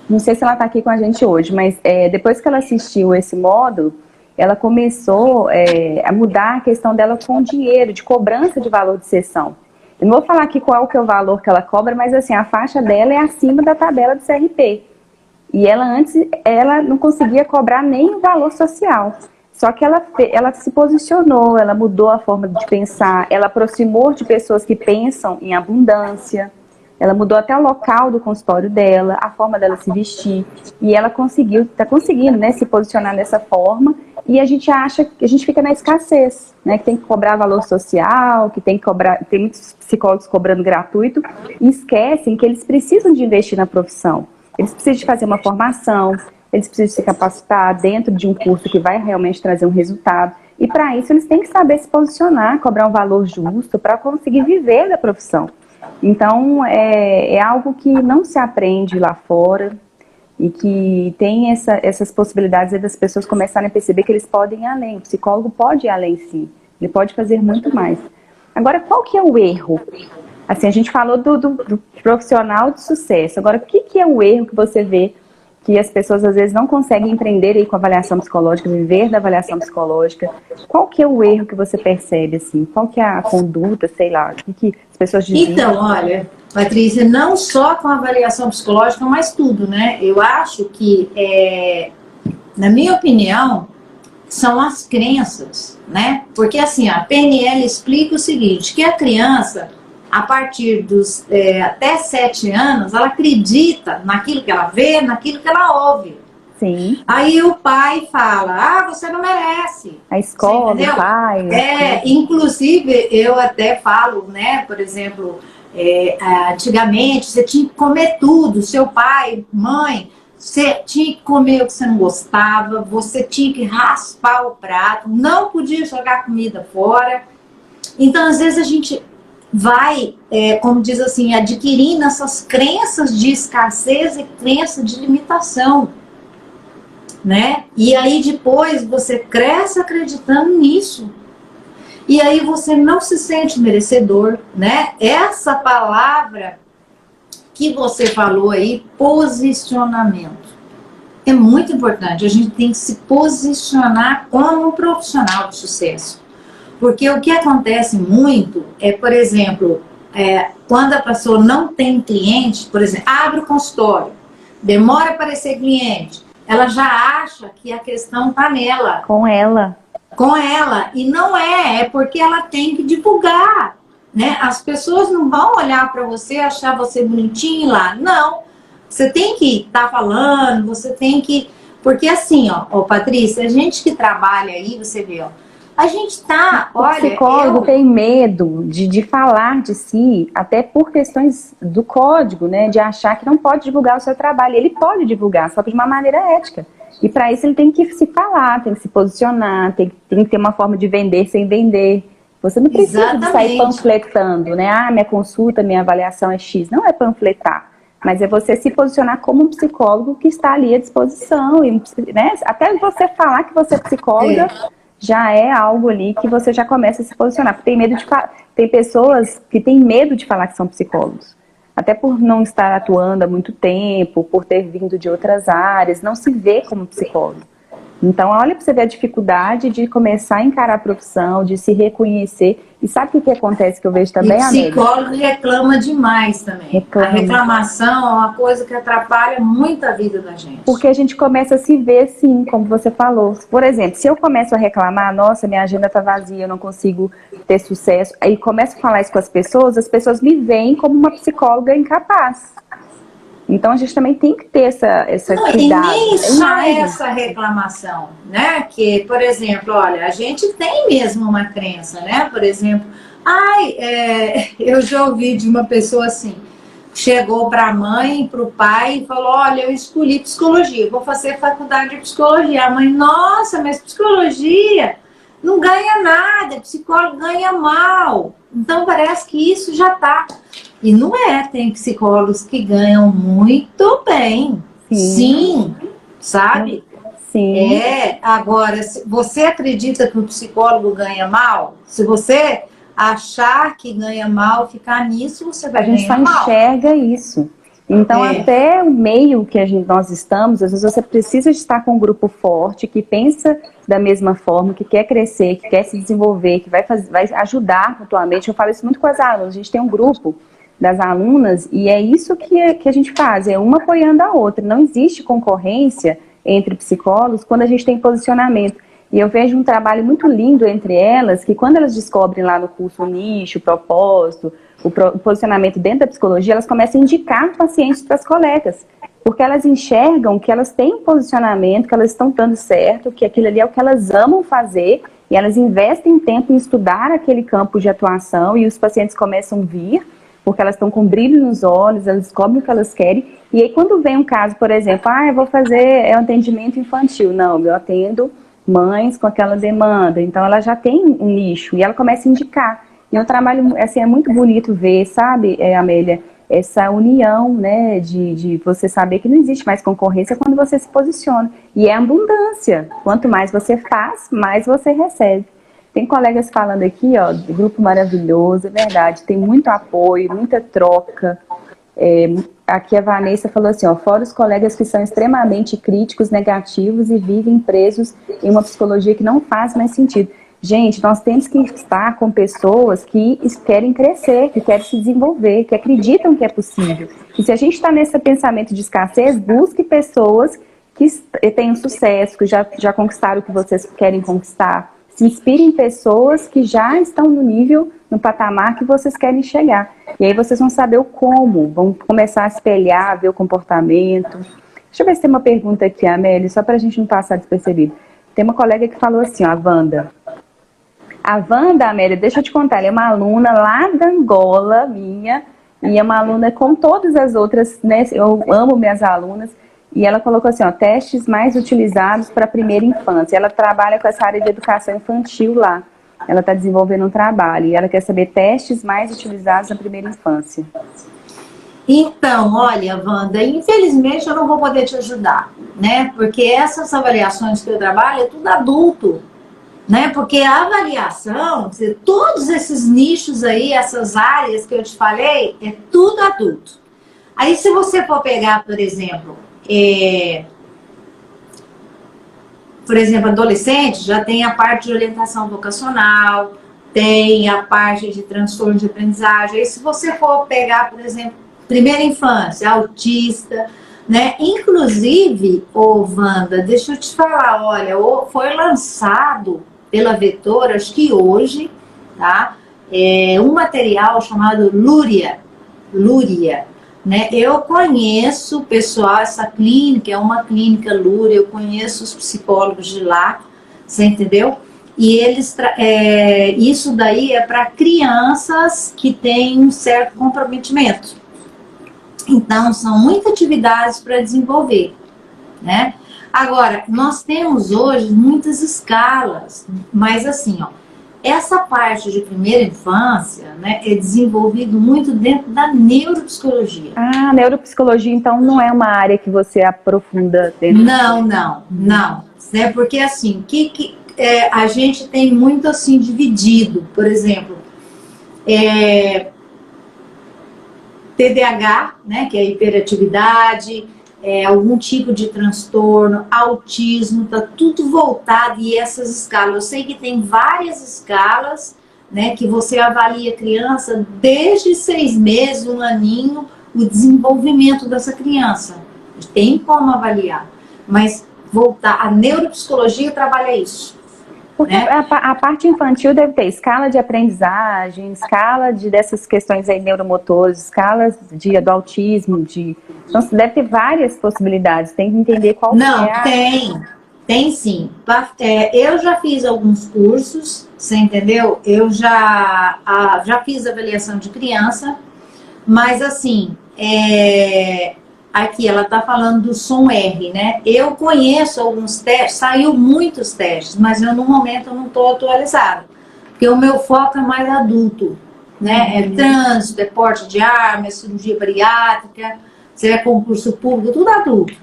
não sei se ela está aqui com a gente hoje, mas depois que ela assistiu esse módulo, ela começou a mudar a questão dela com o dinheiro, de cobrança de valor de sessão. Eu não vou falar aqui qual que é o valor que ela cobra, mas assim, a faixa dela é acima da tabela do CRP. E ela antes, ela não conseguia cobrar nem o valor social. Só que ela se posicionou, ela mudou a forma de pensar, ela aproximou de pessoas que pensam em abundância, ela mudou até o local do consultório dela, a forma dela se vestir, e ela está conseguindo, né, se posicionar dessa forma, e a gente acha que a gente fica na escassez, né, que tem que cobrar valor social, que tem que cobrar, tem muitos psicólogos cobrando gratuito, e esquecem que eles precisam de investir na profissão, eles precisam de fazer uma formação, eles precisam se capacitar dentro de um curso que vai realmente trazer um resultado. E para isso eles têm que saber se posicionar, cobrar um valor justo para conseguir viver da profissão. Então é algo que não se aprende lá fora e que tem essas possibilidades das pessoas começarem a perceber que eles podem ir além. O psicólogo pode ir além, sim. Ele pode fazer muito mais. Agora, qual que é o erro? Assim, a gente falou do profissional de sucesso. Agora, o que é o erro que você vê que as pessoas às vezes não conseguem empreender aí com avaliação psicológica, viver da avaliação psicológica? Qual que é o erro que você percebe, assim? Qual que é a conduta, sei lá, o que as pessoas dizem? Então, olha, Patrícia, não só com a avaliação psicológica, mas tudo, né? Eu acho que, na minha opinião, são as crenças, né? Porque assim, a PNL explica o seguinte, que a criança, a partir dos até 7 anos, ela acredita naquilo que ela vê, naquilo que ela ouve. Sim. Aí o pai fala, você não merece. A escola, o pai. Inclusive, eu até falo, né, por exemplo, antigamente você tinha que comer tudo, seu pai, mãe, você tinha que comer o que você não gostava, você tinha que raspar o prato, não podia jogar comida fora. Então, às vezes a gente vai, como diz assim, adquirindo essas crenças de escassez e crença de limitação, né? E aí depois você cresce acreditando nisso. E aí você não se sente merecedor, né? Essa palavra que você falou aí, posicionamento. É muito importante. A gente tem que se posicionar como um profissional de sucesso. Porque o que acontece muito é, por exemplo, quando a pessoa não tem cliente, por exemplo, abre o consultório, demora a aparecer cliente, ela já acha que a questão está nela. Com ela. Com ela. E não é porque ela tem que divulgar. Né? As pessoas não vão olhar para você, achar você bonitinho lá. Não. Você tem que estar falando, você tem que... Porque assim, ó, Patrícia, a gente que trabalha aí, você vê, ó, a gente tá, O olha... psicólogo tem medo de falar de si, até por questões do código, né? De achar que não pode divulgar o seu trabalho. Ele pode divulgar, só que de uma maneira ética. E para isso ele tem que se falar, tem que se posicionar, tem que ter uma forma de vender sem vender. Você não precisa de sair panfletando, né? Ah, minha consulta, minha avaliação é X. Não é panfletar, mas é você se posicionar como um psicólogo que está ali à disposição. E, né? Até você falar que você é psicóloga, já é algo ali que você já começa a se posicionar. Porque tem medo de tem pessoas que têm medo de falar que são psicólogos. Até por não estar atuando há muito tempo, por ter vindo de outras áreas, não se vê como psicólogo. Então, olha para você ver a dificuldade de começar a encarar a profissão, de se reconhecer. E sabe o que acontece que eu vejo também, Amélia? O psicólogo reclama demais também. Reclama. A reclamação é uma coisa que atrapalha muito a vida da gente. Porque a gente começa a se ver, sim, como você falou. Por exemplo, se eu começo a reclamar, nossa, minha agenda está vazia, eu não consigo ter sucesso, aí começo a falar isso com as pessoas me veem como uma psicóloga incapaz. Então a gente também tem que ter essa cuidado. E nem só essa reclamação, né? Que, por exemplo, olha, a gente tem mesmo uma crença, né? Por exemplo, eu já ouvi de uma pessoa assim, chegou para a mãe e para o pai e falou, olha, eu escolhi psicologia, vou fazer faculdade de psicologia. A mãe, nossa, mas psicologia não ganha nada, psicólogo ganha mal. Então parece que isso já está... E não é, tem psicólogos que ganham muito bem. Sim, sabe? Sim. Agora, você acredita que o psicólogo ganha mal? Se você achar que ganha mal, ficar nisso, você vai ganhar mal. A gente só enxerga isso. Então, até o meio que nós estamos, às vezes você precisa estar com um grupo forte, que pensa da mesma forma, que quer crescer, que quer se desenvolver, que vai ajudar mutuamente. Eu falo isso muito com as alunas. A gente tem um grupo das alunas e é isso que a gente faz, é uma apoiando a outra. Não existe concorrência entre psicólogos quando a gente tem posicionamento. E eu vejo um trabalho muito lindo entre elas, que quando elas descobrem lá no curso o nicho, o propósito, o posicionamento dentro da psicologia, elas começam a indicar pacientes para as colegas. Porque elas enxergam que elas têm um posicionamento, que elas estão dando certo, que aquilo ali é o que elas amam fazer, e elas investem tempo em estudar aquele campo de atuação, e os pacientes começam a vir, porque elas estão com brilho nos olhos, elas descobrem o que elas querem. E aí quando vem um caso, por exemplo, eu vou fazer um atendimento infantil. Não, eu atendo mães com aquela demanda. Então ela já tem um nicho e ela começa a indicar. E é um trabalho, assim, é muito bonito ver, sabe, Amélia, essa união, né, de você saber que não existe mais concorrência quando você se posiciona. E é abundância. Quanto mais você faz, mais você recebe. Tem colegas falando aqui, ó, grupo maravilhoso, é verdade, tem muito apoio, muita troca. Aqui a Vanessa falou assim, ó, fora os colegas que são extremamente críticos, negativos e vivem presos em uma psicologia que não faz mais sentido. Gente, nós temos que estar com pessoas que querem crescer, que querem se desenvolver, que acreditam que é possível. E se a gente está nesse pensamento de escassez, busque pessoas que tenham sucesso, que já conquistaram o que vocês querem conquistar. Se inspire em pessoas que já estão no nível, no patamar que vocês querem chegar. E aí vocês vão saber o como, vão começar a espelhar, ver o comportamento. Deixa eu ver se tem uma pergunta aqui, Amélia, só para a gente não passar despercebido. Tem uma colega que falou assim, ó, a Wanda. A Wanda, Amélia, deixa eu te contar, ela é uma aluna lá da Angola, minha, e é uma aluna como todas as outras, né? Eu amo minhas alunas. E ela colocou assim, ó, testes mais utilizados para a primeira infância. Ela trabalha com essa área de educação infantil lá. Ela está desenvolvendo um trabalho e ela quer saber testes mais utilizados na primeira infância. Então, olha, Wanda, infelizmente eu não vou poder te ajudar, né? Porque essas avaliações que eu trabalho é tudo adulto, né? Porque a avaliação, todos esses nichos aí, essas áreas que eu te falei, é tudo adulto. Aí se você for pegar, por exemplo, por exemplo, adolescente, já tem a parte de orientação vocacional, tem a parte de transtorno de aprendizagem. E se você for pegar, por exemplo, primeira infância, autista, né? Inclusive, Wanda, deixa eu te falar, olha, foi lançado pela Vetor, acho que hoje, tá? Um material chamado Lúria, né? Eu conheço o pessoal, essa clínica é uma clínica Lúria, eu conheço os psicólogos de lá, você entendeu? E eles, isso daí é para crianças que têm um certo comprometimento. Então, são muitas atividades para desenvolver, né? Agora, nós temos hoje muitas escalas, mas assim, ó, essa parte de primeira infância, né, é desenvolvido muito dentro da neuropsicologia. Ah, neuropsicologia, então, não é uma área que você aprofunda dentro? Não. É porque, assim, a gente tem muito, assim, dividido. Por exemplo, TDAH, né, que é a hiperatividade, algum tipo de transtorno, autismo, tá tudo voltado, e essas escalas, eu sei que tem várias escalas, né, que você avalia a criança desde 6 meses, 1 aninho, o desenvolvimento dessa criança, tem como avaliar, mas a neuropsicologia trabalha isso. Porque né? a parte infantil deve ter escala de aprendizagem, escala dessas questões aí neuromotores, escalas do autismo, então você deve ter várias possibilidades, tem que entender qual Não, é tem sim. Eu já fiz alguns cursos, você entendeu? Eu já fiz avaliação de criança, mas assim, aqui ela está falando do som R, né? Eu conheço alguns testes, saiu muitos testes, mas eu no momento não estou atualizada, porque o meu foco é mais adulto, né? É trânsito, é porte de arma, é cirurgia bariátrica, se é concurso público, tudo adulto.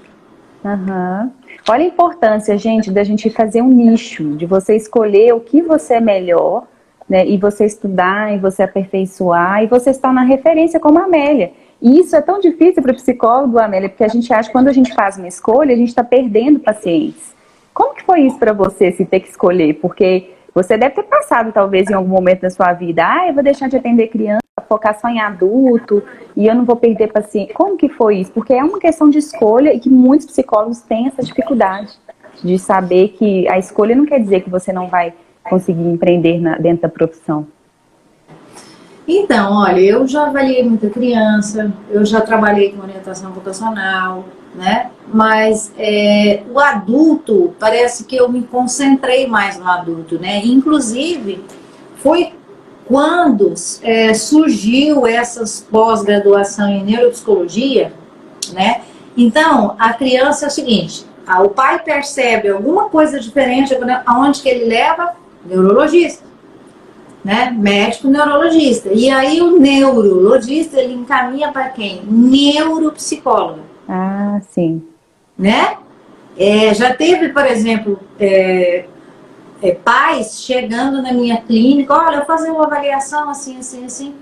Uhum. Olha a importância, gente, da gente fazer um nicho, de você escolher o que você é melhor, né? E você estudar, e você aperfeiçoar, e você se tornar referência como a Amélia. E isso é tão difícil para o psicólogo, Amélia, porque a gente acha que quando a gente faz uma escolha, a gente está perdendo pacientes. Como que foi isso para você, se ter que escolher? Porque você deve ter passado, talvez, em algum momento da sua vida, eu vou deixar de atender criança, focar só em adulto, e eu não vou perder paciente. Como que foi isso? Porque é uma questão de escolha e que muitos psicólogos têm essa dificuldade de saber que a escolha não quer dizer que você não vai conseguir empreender dentro da profissão. Então, olha, eu já avaliei muita criança, eu já trabalhei com orientação vocacional, né? Mas o adulto, parece que eu me concentrei mais no adulto, né? Inclusive, foi quando surgiu essas pós-graduação em neuropsicologia, né? Então, a criança é o seguinte, o pai percebe alguma coisa diferente, aonde que ele leva? Neurologista. Né? Médico neurologista. E aí o neurologista, ele encaminha para quem? Neuropsicóloga. Ah, sim. Né? Já teve, por exemplo, pais chegando na minha clínica, olha, eu vou fazer uma avaliação assim, assim, assim.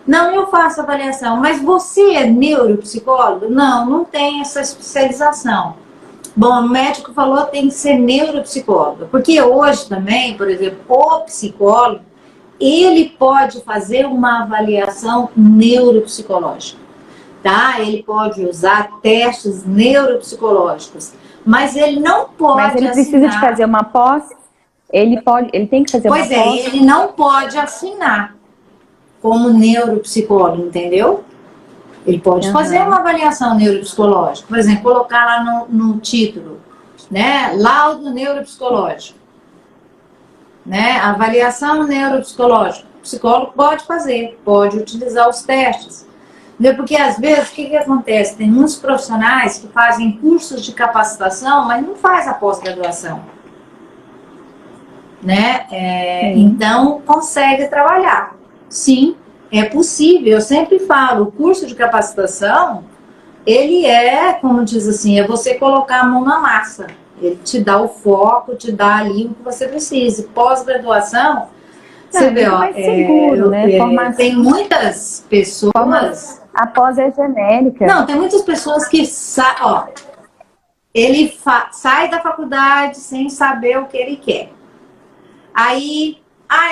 Não, eu faço avaliação, mas você é neuropsicólogo? Não, não tem essa especialização. Bom, o médico falou que tem que ser neuropsicólogo, porque hoje também, por exemplo, o psicólogo, ele pode fazer uma avaliação neuropsicológica, tá? Ele pode usar testes neuropsicológicos, mas ele não pode Mas ele precisa de fazer uma pós? Ele tem que fazer uma pós? Pois é, ele não pode assinar como neuropsicólogo, entendeu? Ele pode fazer uma avaliação neuropsicológica, por exemplo, colocar lá no título, né? Laudo neuropsicológico. Né? Avaliação neuropsicológica. O psicólogo pode fazer, pode utilizar os testes. Porque às vezes, o que acontece? Tem muitos profissionais que fazem cursos de capacitação, mas não faz a pós-graduação. Né? Então, consegue trabalhar. Sim, é possível. Eu sempre falo, o curso de capacitação, ele como diz assim, é você colocar a mão na massa. Ele te dá o foco, te dá ali o que você precisa. Pós-graduação, você vê, ó, mais seguro, né? Tem muitas pessoas... A pós é genérica. Não, tem muitas pessoas que ele sai da faculdade sem saber o que ele quer. Aí,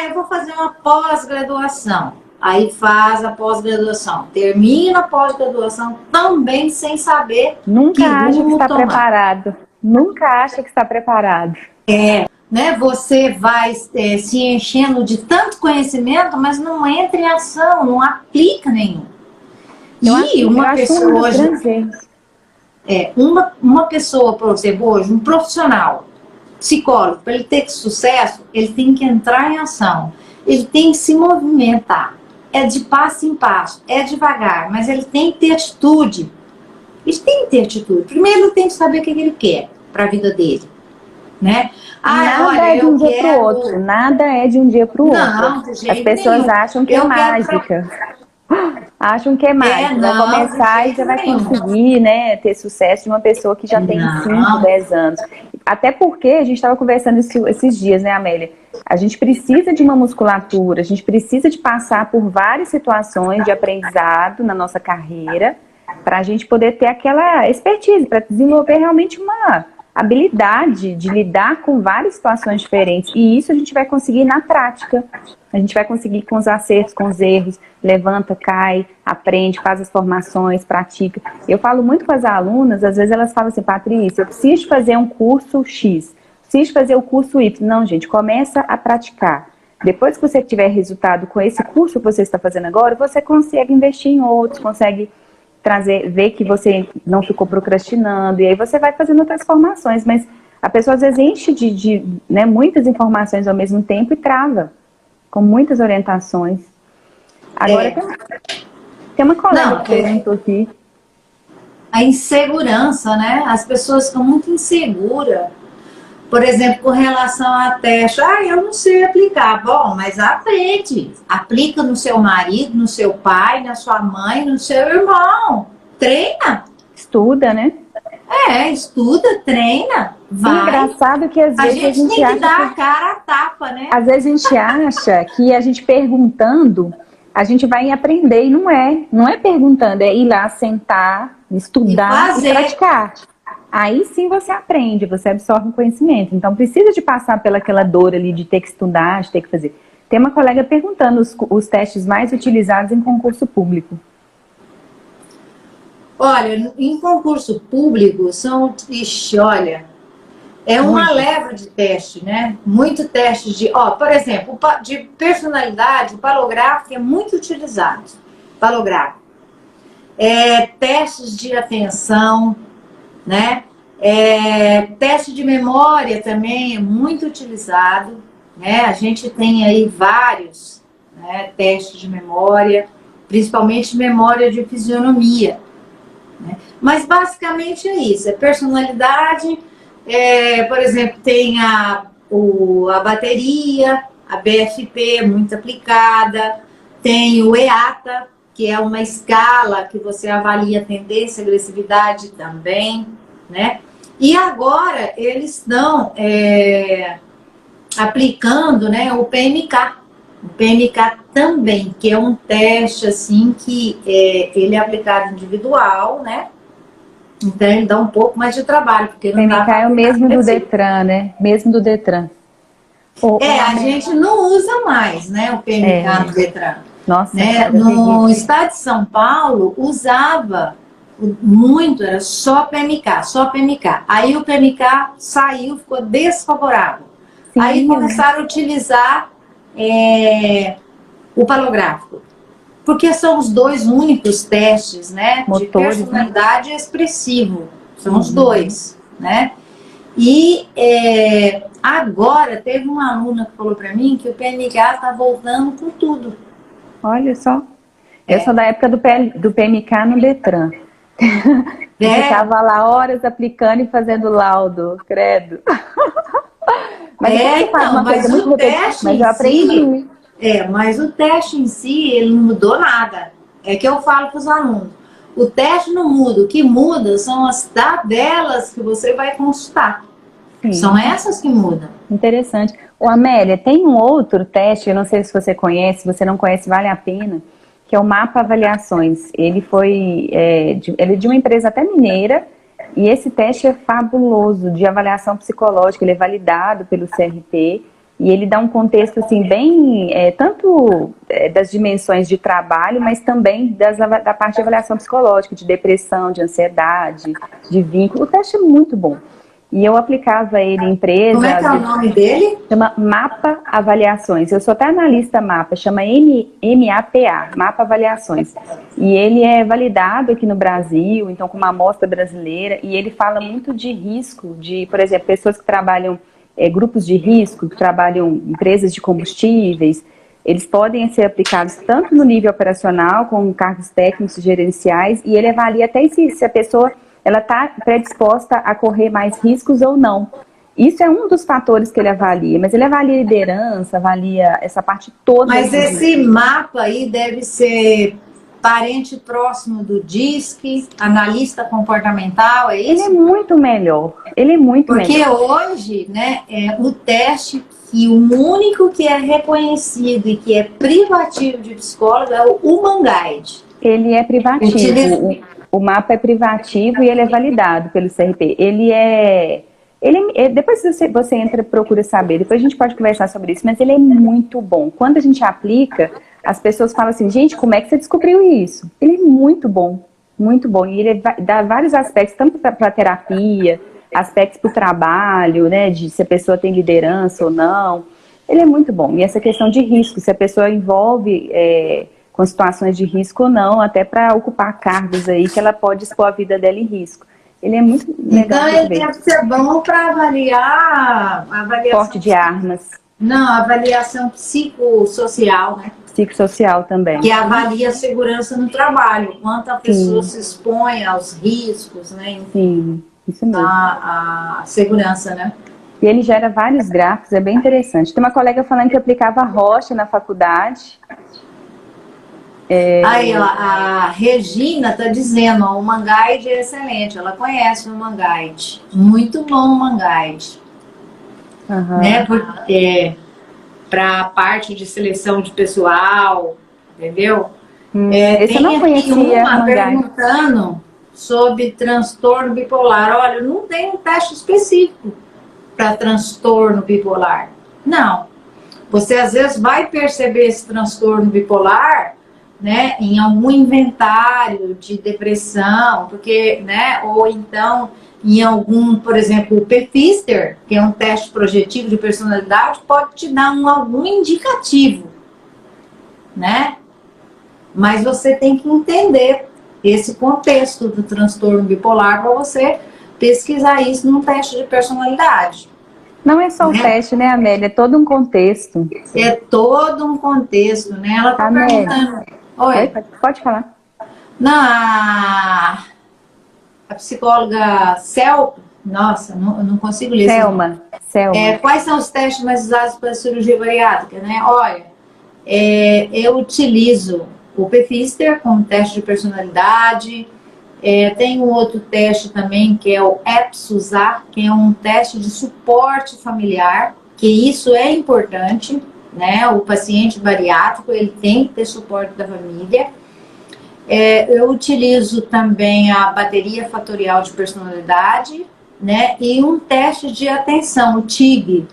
eu vou fazer uma pós-graduação. Aí faz a pós-graduação. Termina a pós-graduação também sem saber Nunca acha que está preparado. Nunca acha que está preparado. Né? Você vai se enchendo de tanto conhecimento, mas não entra em ação, não aplica nenhum. Uma pessoa, por exemplo, hoje, um profissional, psicólogo, para ele ter sucesso, ele tem que entrar em ação, ele tem que se movimentar. É de passo em passo, é devagar, mas ele tem que ter atitude. Ele tem que ter atitude. Primeiro ele tem que saber o que ele quer para a vida dele, né? Nada é de um dia para o outro. Nada é de um dia para o outro. Não, de jeito As pessoas nenhum. acham que é mágica. Acham que é mágica. Vai começar e já vai conseguir, né, ter sucesso de uma pessoa que já tem 5, 10 anos. Até porque a gente estava conversando esses dias, né, Amélia? A gente precisa de uma musculatura, a gente precisa de passar por várias situações de aprendizado na nossa carreira para a gente poder ter aquela expertise, para desenvolver realmente uma habilidade de lidar com várias situações diferentes. E isso a gente vai conseguir na prática. A gente vai conseguir com os acertos, com os erros, levanta, cai, aprende, faz as formações, pratica. Eu falo muito com as alunas, às vezes elas falam assim, Patrícia, eu preciso fazer um curso X, preciso fazer o curso Y. Não, gente, começa a praticar. Depois que você tiver resultado com esse curso que você está fazendo agora, você consegue investir em outros, consegue ver que você não ficou procrastinando, e aí você vai fazendo outras formações, mas a pessoa às vezes enche de né, muitas informações ao mesmo tempo e trava, com muitas orientações. Agora tem uma colega que perguntou aqui. A insegurança, né? As pessoas ficam muito inseguras. Por exemplo, com relação a teste. Eu não sei aplicar. Bom, mas aprende. Aplica no seu marido, no seu pai, na sua mãe, no seu irmão. Treina. Estuda, né? Estuda, treina. Vai. Engraçado que às vezes a gente tem que dar a cara a tapa, né? Às vezes a gente acha que a gente perguntando, a gente vai aprender, e não é. Não é perguntando, é ir lá, sentar, estudar e praticar. Aí sim você aprende, você absorve o conhecimento. Então precisa de passar pelaquela dor ali de ter que estudar, de ter que fazer. Tem uma colega perguntando os testes mais utilizados em concurso público. Olha, em concurso público são, é uma leva de teste, né? Muito teste de, por exemplo, de personalidade, o palográfico é muito utilizado. Palográfico. Testes de atenção, né? Teste de memória também é muito utilizado, né? A gente tem aí vários, né, testes de memória, principalmente memória de fisionomia, né? Mas basicamente é isso, é personalidade, por exemplo, tem a bateria, a BFP muito aplicada, tem o EATA, que é uma escala que você avalia tendência, agressividade também, né? E agora eles estão aplicando, né, o PMK. O PMK também, que é um teste assim que ele é aplicado individual, né? Então ele dá um pouco mais de trabalho. Porque o PMK é o mesmo do Detran, né? Mesmo do Detran. A gente não usa mais, né, o PMK do Detran. Nossa, né? No estado de São Paulo, usava muito, era só PMK, só PMK. Aí o PMK saiu, ficou desfavorável. Sim, aí começaram a utilizar o palográfico. Porque são os dois únicos testes, né? Motores, de personalidade e expressivo. São os dois, né? E agora teve uma aluna que falou para mim que o PMK está voltando com tudo. Olha só. Eu sou da época do PMK no Detran. Eu ficava lá horas aplicando e fazendo laudo, credo. Mas o teste mas eu aprendi. Mas o teste em si, ele não mudou nada. É que eu falo para os alunos. O teste não muda. O que muda são as tabelas que você vai consultar. Sim. São essas que mudam. Interessante. Amélia, tem um outro teste, eu não sei se você conhece, se você não conhece, vale a pena, que é o Mapa Avaliações. Ele é de uma empresa até mineira, E esse teste é fabuloso, de avaliação psicológica, ele é validado pelo CRP, e ele dá um contexto, assim, bem, tanto das dimensões de trabalho, mas também da parte de avaliação psicológica, de depressão, de ansiedade, de vínculo. O teste é muito bom. E eu aplicava ele em empresas. Como é que é o nome dele? Chama Mapa Avaliações. Eu sou até analista Mapa, chama MAPA, Mapa Avaliações. E ele é validado aqui no Brasil, então com uma amostra brasileira, e ele fala muito de risco, de, por exemplo, pessoas que trabalham, grupos de risco, que trabalham em empresas de combustíveis, eles podem ser aplicados tanto no nível operacional, com cargos técnicos e gerenciais, e ele avalia até se a pessoa ela está predisposta a correr mais riscos ou não. Isso é um dos fatores que ele avalia, mas ele avalia liderança, avalia essa parte toda. Mas esse mapa aí deve ser parente próximo do DISC, analista comportamental, é isso? Ele é muito melhor, ele é muito Porque melhor. hoje, né, o teste que o único que é reconhecido e que é privativo de psicólogo é o Human Guide. Ele é privativo, o mapa é privativo e ele é validado pelo CRP. Depois você entra e procura saber, depois a gente pode conversar sobre isso, mas ele é muito bom. Quando a gente aplica, as pessoas falam assim, gente, como é que você descobriu isso? Ele é muito bom, e ele dá vários aspectos, tanto para terapia, aspectos para o trabalho, né, de se a pessoa tem liderança ou não. Ele é muito bom. E essa questão de risco, se a pessoa envolve com situações de risco ou não, até para ocupar cargos aí que ela pode expor a vida dela em risco. Ele é muito legal. Então, ele deve ser bom para avaliar a avaliação... Porte de armas. Não, a avaliação psicossocial, né? Psicossocial também. Que avalia a segurança no trabalho, quanto a pessoa se expõe aos riscos, né? Sim, isso mesmo. A segurança, né? E ele gera vários gráficos, é bem interessante. Tem uma colega falando que aplicava rocha na faculdade. Aí, ó, a Regina está dizendo, ó, o Human Guide é excelente, ela conhece o Human Guide. Muito bom o Human Guide. Né? Porque para a parte de seleção de pessoal, entendeu? Esse eu não conhecia. Uma perguntando sobre transtorno bipolar. Olha, não tem um teste específico para transtorno bipolar. Não. Você às vezes vai perceber esse transtorno bipolar, né, em algum inventário de depressão, porque, né, ou então em algum, por exemplo, o Pfister, que é um teste projetivo de personalidade, pode te dar algum indicativo, né? Mas você tem que entender esse contexto do transtorno bipolar para você pesquisar isso num teste de personalidade. Não é só o teste, né, Amélia? É todo um contexto. É todo um contexto, né? Ela está perguntando... Oi? Pode falar. Não, a psicóloga nossa, não consigo ler. Selma. Quais são os testes mais usados para a cirurgia bariátrica, né? Olha, eu utilizo o Pfister como teste de personalidade. Tem um outro teste também, que é o EPSUSAR, que é um teste de suporte familiar, que isso é importante, né? O paciente bariátrico, ele tem que ter suporte da família. Eu utilizo também a bateria fatorial de personalidade, né? E um teste de atenção, o TIG,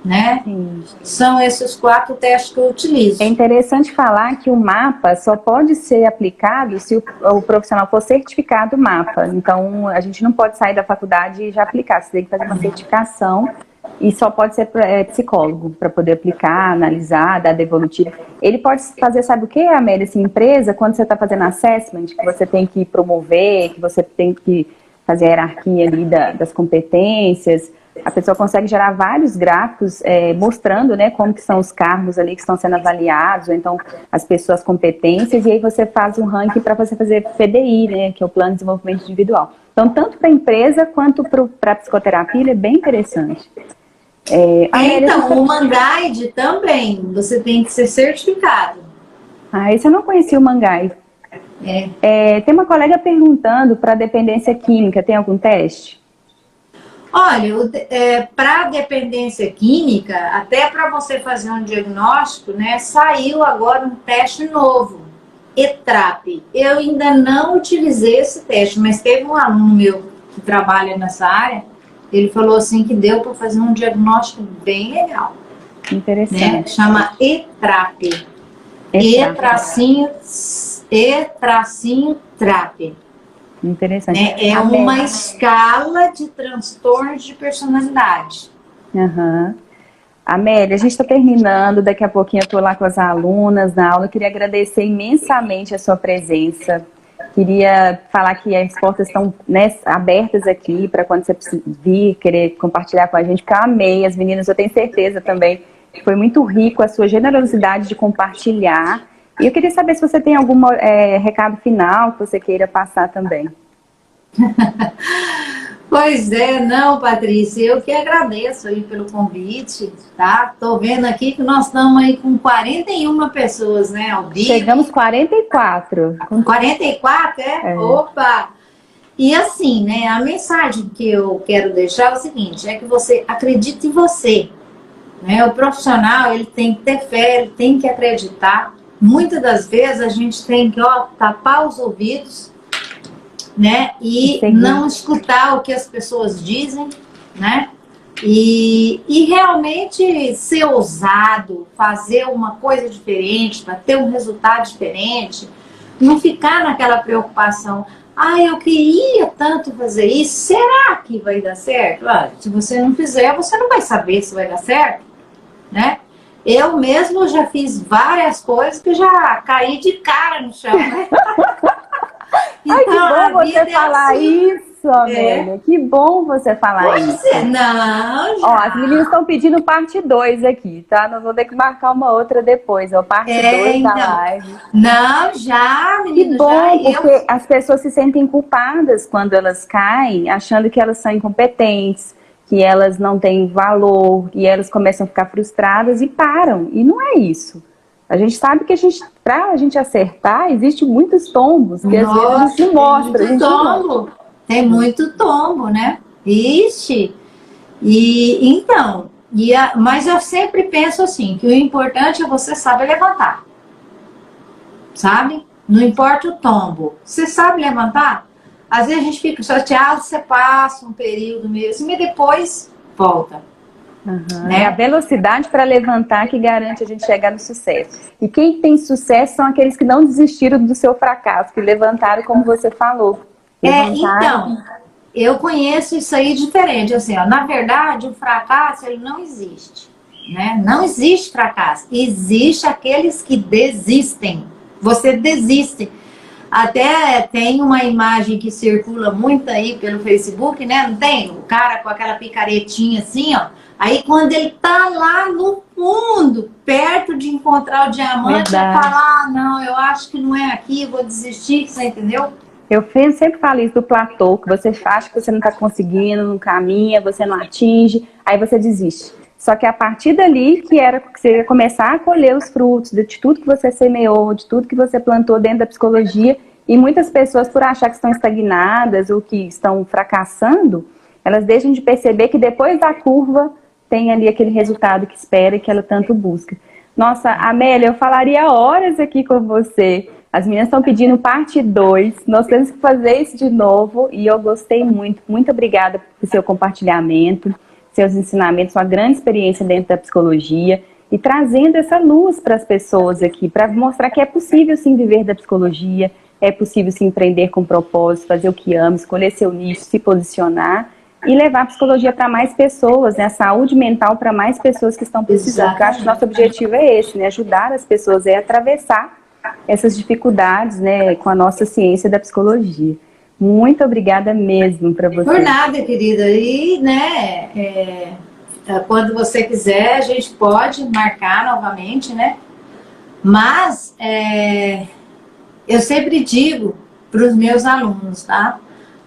né? Sim. São esses 4 testes que eu utilizo. É interessante falar que o mapa só pode ser aplicado se o profissional for certificado MAPA. Então, a gente não pode sair da faculdade e já aplicar. Você tem que fazer uma certificação e só pode ser psicólogo para poder aplicar, analisar, dar devolutiva. Ele pode fazer, sabe o que, Amélia? Assim, empresa, quando você está fazendo assessment, que você tem que promover, que você tem que fazer a hierarquia ali das competências, a pessoa consegue gerar vários gráficos mostrando, né, como que são os cargos ali que estão sendo avaliados, ou então as pessoas, as competências, e aí você faz um ranking para você fazer PDI, né, que é o Plano de Desenvolvimento Individual. Então, tanto para a empresa quanto para a psicoterapia, ele é bem interessante. Então, o Human Guide também, você tem que ser certificado. Esse eu não conhecia o Human Guide. Tem uma colega perguntando para dependência química, tem algum teste? Olha, para dependência química, até para você fazer um diagnóstico, né, saiu agora um teste novo, ETRAP. Eu ainda não utilizei esse teste, mas teve um aluno meu que trabalha nessa área, ele falou assim que deu para fazer um diagnóstico bem legal. Interessante. Né? Chama E-TRAP. E-TRAP. Interessante. Né? É uma escala de transtornos de personalidade. Uhum. Amélia, a gente está terminando, daqui a pouquinho eu estou lá com as alunas na aula. Eu queria agradecer imensamente a sua presença. Queria falar que as portas estão, né, abertas aqui para quando você vir, querer compartilhar com a gente, porque eu amei. As meninas, eu tenho certeza também que foi muito rico a sua generosidade de compartilhar. E eu queria saber se você tem algum recado final que você queira passar também. Pois é, não, Patrícia, eu que agradeço aí pelo convite, tá? Tô vendo aqui que nós estamos aí com 41 pessoas, né, ao vivo. Chegamos 44. 44, é? Opa! E assim, né, a mensagem que eu quero deixar é o seguinte, é que você acredite em você, né? O profissional, ele tem que ter fé, ele tem que acreditar. Muitas das vezes a gente tem que, tapar os ouvidos, né? E não escutar o que as pessoas dizem, né? E realmente ser ousado, fazer uma coisa diferente, para ter um resultado diferente, não ficar naquela preocupação, eu queria tanto fazer isso, será que vai dar certo? Se você não fizer, você não vai saber se vai dar certo, né? Eu mesmo já fiz várias coisas que já caí de cara no chão, né? Então, que bom você falar assim. Isso, Amélia. Que bom você falar isso. Não, já. Ó, as meninas estão pedindo parte 2 aqui, tá? Nós vamos ter que marcar uma outra depois, parte 2 da live. Não, já, menino, que bom, porque as pessoas se sentem culpadas quando elas caem, achando que elas são incompetentes, que elas não têm valor, e elas começam a ficar frustradas e param. E não é isso. A gente sabe que para a gente acertar, existe muitos tombos, que às vezes a gente não mostra. Tem muito tombo, né? Ixi! Mas eu sempre penso assim, que o importante é você saber levantar. Sabe? Não importa o tombo. Você sabe levantar? Às vezes a gente fica chateado, você passa um período mesmo e depois volta. Né? É a velocidade para levantar que garante a gente chegar no sucesso. E quem tem sucesso são aqueles que não desistiram do seu fracasso, que levantaram como você falou. Então, eu conheço isso aí diferente. Assim, na verdade, o fracasso ele não existe. Né? Não existe fracasso. Existe aqueles que desistem. Você desiste. Até tem uma imagem que circula muito aí pelo Facebook, né? Não tem? O cara com aquela picaretinha assim, ó. Aí quando ele tá lá no fundo, perto de encontrar o diamante, ele fala, não, eu acho que não é aqui, vou desistir, você entendeu? Eu sempre falo isso do platô, que você acha que você não tá conseguindo, não caminha, você não atinge, aí você desiste. Só que a partir dali que você ia começar a colher os frutos de tudo que você semeou, de tudo que você plantou dentro da psicologia, e muitas pessoas, por achar que estão estagnadas ou que estão fracassando, elas deixam de perceber que depois da curva tem ali aquele resultado que espera e que ela tanto busca. Nossa, Amélia, eu falaria horas aqui com você. As meninas estão pedindo parte 2, nós temos que fazer isso de novo e eu gostei muito. Muito obrigada por seu compartilhamento, seus ensinamentos, uma grande experiência dentro da psicologia e trazendo essa luz para as pessoas aqui, para mostrar que é possível sim viver da psicologia, é possível se empreender com propósito, fazer o que ama, escolher seu nicho, se posicionar e levar a psicologia para mais pessoas, né? A saúde mental para mais pessoas que estão precisando. Porque eu acho que o nosso objetivo é esse, né? Ajudar as pessoas a atravessar essas dificuldades, né? Com a nossa ciência da psicologia. Muito obrigada mesmo para você. Por nada, querida. E, né, quando você quiser, a gente pode marcar novamente, né? Mas, eu sempre digo para os meus alunos, tá?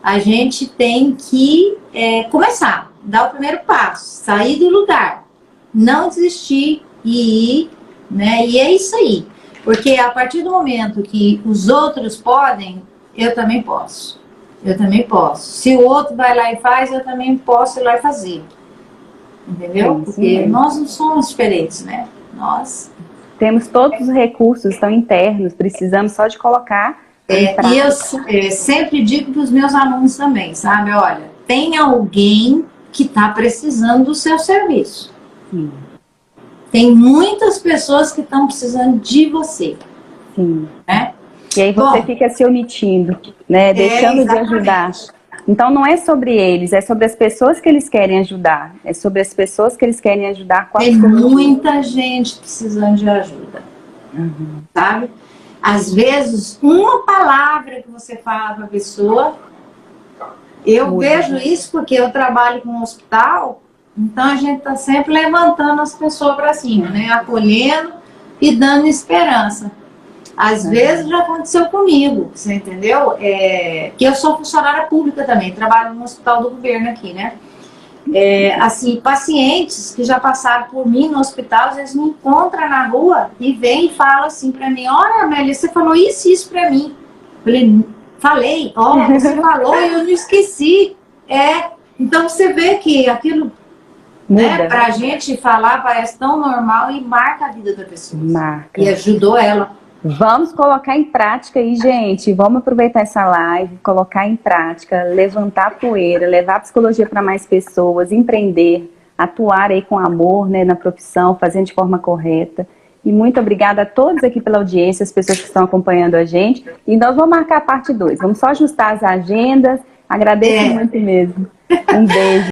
A gente tem que começar, dar o primeiro passo, sair do lugar, não desistir e ir, né? E é isso aí. Porque a partir do momento que os outros podem, eu também posso. Eu também posso. Se o outro vai lá e faz, eu também posso ir lá e fazer. Entendeu? Porque nós não somos diferentes, né? Nós temos todos os recursos, estão internos, precisamos só de colocar E eu sempre digo para os meus alunos também, sabe? Olha, tem alguém que está precisando do seu serviço. Sim. Tem muitas pessoas que estão precisando de você. Sim. Né? E aí você fica se omitindo, né? Deixando de ajudar. Então não é sobre eles, é sobre as pessoas que eles querem ajudar. É sobre as pessoas que eles querem ajudar com a Tem muita gente precisando de ajuda. Sabe? Às vezes, uma palavra que você fala para a pessoa, eu vejo isso porque eu trabalho com um hospital, então a gente está sempre levantando as pessoas para cima, né? Acolhendo e dando esperança. Às vezes já aconteceu comigo, você entendeu? Que eu sou funcionária pública também, trabalho no hospital do governo aqui, né? Assim, pacientes que já passaram por mim no hospital, às vezes me encontram na rua e vem e fala assim pra mim: olha, Amélia, você falou isso e isso pra mim. Falei, você falou e eu não esqueci. Então você vê que aquilo, né, pra gente falar parece tão normal e marca a vida da pessoa. Marca. E ajudou ela. Vamos colocar em prática aí, gente. Vamos aproveitar essa live, colocar em prática, levantar a poeira, levar a psicologia para mais pessoas, empreender, atuar aí com amor, né, na profissão, fazendo de forma correta. E muito obrigada a todos aqui pela audiência, as pessoas que estão acompanhando a gente. E nós vamos marcar a parte 2. Vamos só ajustar as agendas. Agradeço muito mesmo. Um beijo.